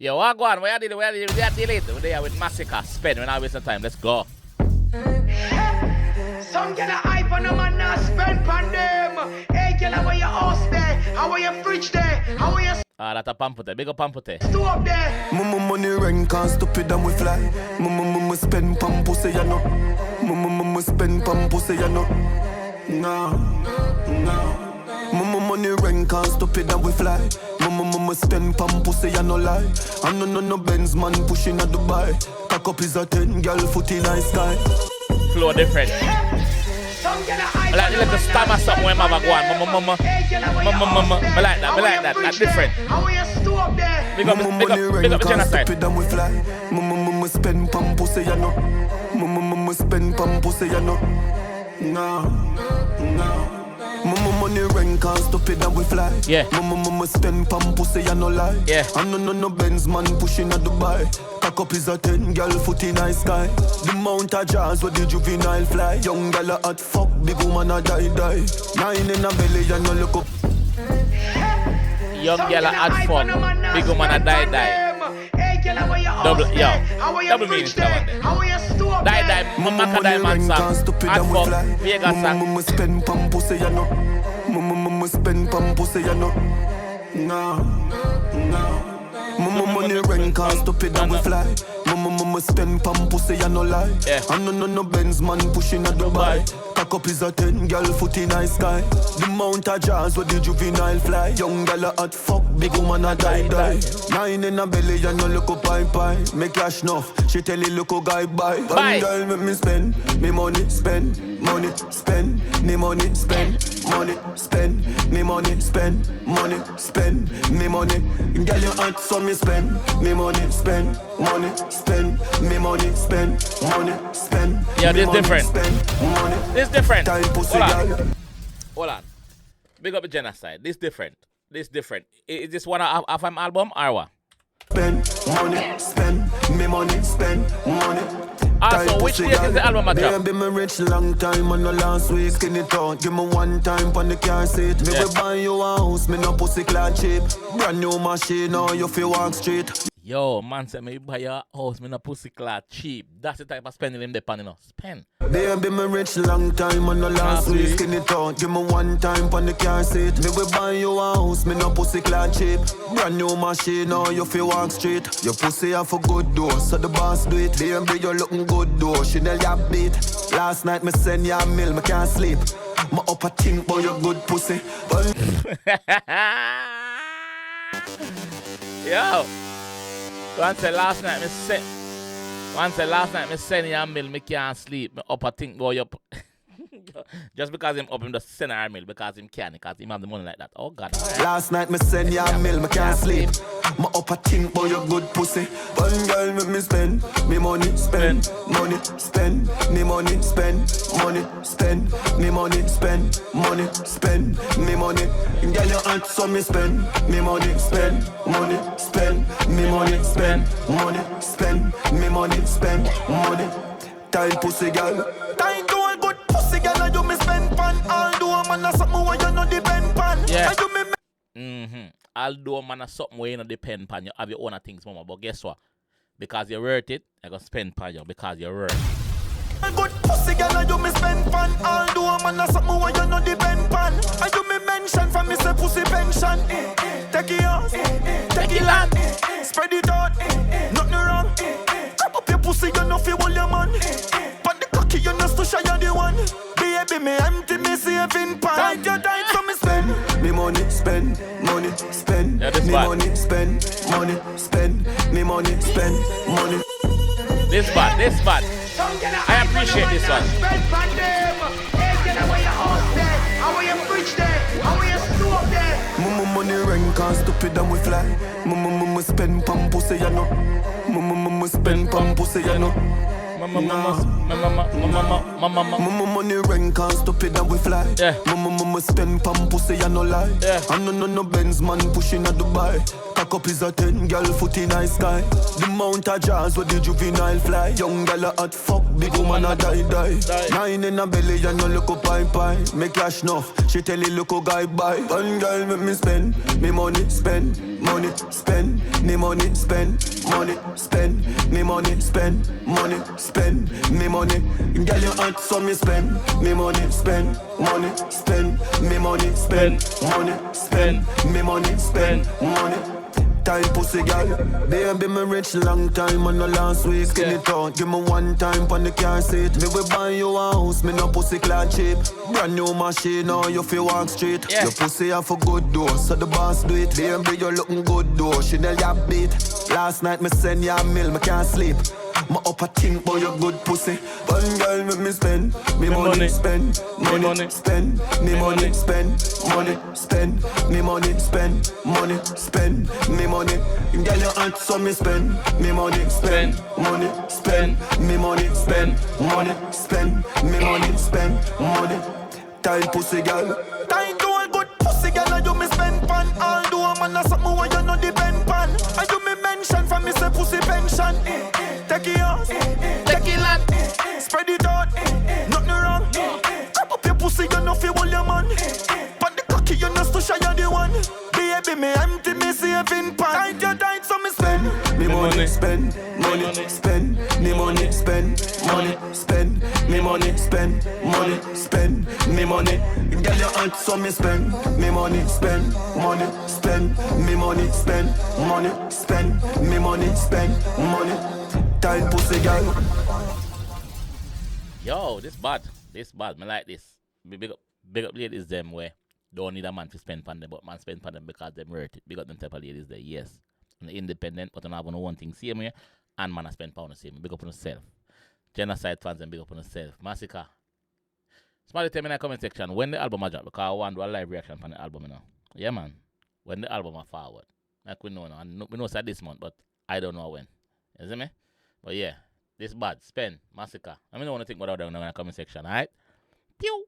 Yo, what go on? Where are you dealing with? They are with Masicka. Spend when I waste some time. Let's go. Some get a hype on them and not spend on them. Hey, girl, how are your house there? How are your fridge there? How are your That's a pampute. Big up pampute. store up there? Mama money rank can't stupid and we fly. Mama spend pam pussy ya no. Mama spend pam pussy ya no. No. Mama money rank can't stupid and we fly. Mama spend pam pussy ya no lie. I'm no Benz man pushing at Dubai. Cock up is a 10 girl footy nice guy. Flow different. Some get a hype I like the little stammer somewhere, mama go on. Mama. I like that. That's different. How are your store up there? Big up Genahsyde. We fly. Mama spend pam pussy ya no. Mama spend pam pussy ya no. No. Mama money rank can't stupid and we fly. Yeah. Mama spend pam pussy ya no lie. Yeah. I'm no Benz man pushing at Dubai. Cock up is a 10 girl footy nice guy. The mount of jazz where the juvenile fly. Young girl a hot fuck, big woman a die. 9 in a belly and no look up. Young girl a hot fuck, big woman a die. Double meaning to that one there. Die, mama can die man song. Hot fuck, Vegas song. Mama spend pam pussy ya no. Mama spend pam pussy ya no. No. Mama money rank can't stupid and we fly. Mama spend pam pussy ya no lie. Yeah. I'm no Benz man pushing at Dubai. Cock up is a 10 girl footy nice guy. The mount of jazz where the juvenile fly. Young girl a hot fuck, big woman a die. 9 in a belly and no look up pie. Make cash enough, she tell you look a guy buy. One girl make me spend, me money spend, me money spend, money spend, me money spend, money spend, me money. Girl you hot so me spend, me money spend, money spend, me money spend, money spend. Yeah, this different. This different. Hold on. Big up the Genahsyde. This different. Is this one of my album or what? Spend, me money, spend, money. Also, which date is the album I drop? Baby, me rich long time on the last week. Skinny talk, give me one time on the car seat. Me will buy you a house, me no pussy clad cheap. Brand new machine, now you feel walk street. Yo, man said me buy your house, me no pussy clad cheap. That's the type of spending him depend, you know. Spend. Baby, me rich long time on the last week. Skinny talk, give me one time on the car seat. Me will buy you a house, me no pussy clad cheap. Brand new machine, now you feel walk street. Your pussy have a good door, so the boss do it. Baby, you looking good door, she nail your beat. Last night me send you a meal, me can't sleep. My upper think boy, your good pussy. Yo. Once the last night me send you a meal, me can't sleep. Me up a think boy up. Just because him up him just send her a meal because him can, because him have the money like that. Oh God. Last night me send you a meal, me can't sleep. My upper think boy your good pussy. One girl make me spend, me money spend, money spend, me money spend, money spend, me money spend, money spend, me money. Girl you hot so me spend, me money spend, money spend, me money spend, money spend, me money spend, money. Tight pussy girl, tight to a good pussy girl. And you me spend pan, all do a man a something where you no depend pan. Yeah. And you me. Although man a something where you no depend pan, you have your own things, mama. But guess what? Because you're worth it, I gonna spend pan you because you're worth it. Good pussy girl, and you me spend pan. All do a man a something where you no depend pan. And you me mention for me say pussy pension. Take it out, take it land, spread it out, nothing wrong. Grab up your pussy, you know feel all your man. But the cocky, you know to shy you the one. Baby, me empty, me saving pan. Tight, so me spend. Me money spend, money spend. Yeah, this me bad. money spend, money spend. Me money spend, money. This bad. I appreciate this one. Spend on them. Hey, get away your house there. How are your fridge there? How are your store up there? Mama money rank can't stupid and we fly. Mama spend pam pussy ya no. Mama spend pam pussy ya no. Mama money rank can't stupid and we fly. Yeah. Mama spend pam pussy ya no lie. Yeah. I'm no Benz man pushing at Dubai. Cock up is a 10, girl foot in high sky. The mount of jazz where the juvenile fly. Young girl a hot fuck, big woman a die. 9 in a belly and no look up pie. Make cash enough, she tell you look a guy buy. One girl make me spend, me money spend, money spend, me money spend, money spend, me money spend, money spend, me money. Girl you hot so me spend, me money spend, money spend, me money spend, money spend, me money spend, money. Time pussy girl, baby me rich long time on the last week. Skin it out, give me one time on the car seat. Me will buy you a house, me no pussy clad cheap. Brand new machine, now you feel walk straight. Your pussy have a good door, so the boss do it. Baby you looking good though, she nail your beat. Last night me send you a meal, me can't sleep. My upper think boy your good pussy. One girl make me spend, me money spend, money spend, me money spend, money spend, me money spend, money spend, me money. Girl you hot so me spend, me money spend, money spend, me money spend, money spend, me money spend, money. Tight pussy girl, tight to a good pussy girl. And you me spend pan, all do a man a something where you no depend pan. And you me mention for me say pussy pension. Take it out, take it land, spread it out, nothing wrong. Grab up your pussy, you know feel all your man. But the cocky, you know to shy you the one. Baby, me empty, me saving pan. Tight, so me spend. Me money spend, money spend, me money spend, money spend, me money spend, money spend, me money. Girl, you hot, so me spend. Me money spend, money spend, me money spend, money spend, me money spend, money. Tight pussy girl. Yo, this bad. Me like this. Big up ladies them where don't need a man to spend on them, but man spend on them because them worth it. Big up them type of ladies there, yes. And independent, but I have no one thing same way, and man I spend pound the same. Big up on yourself. Genahsyde fans and big up on yourself. Masicka. Somebody tell me in the comment section when the album a drop, because I want to do a live reaction on the album, you know. Yeah man. When the album a forward. Like we know now. And we know it's this month, but I don't know when. You see me? But yeah, this bad. Spend. Masicka. I mean, I want to think about that in the comment section, alright? Pew!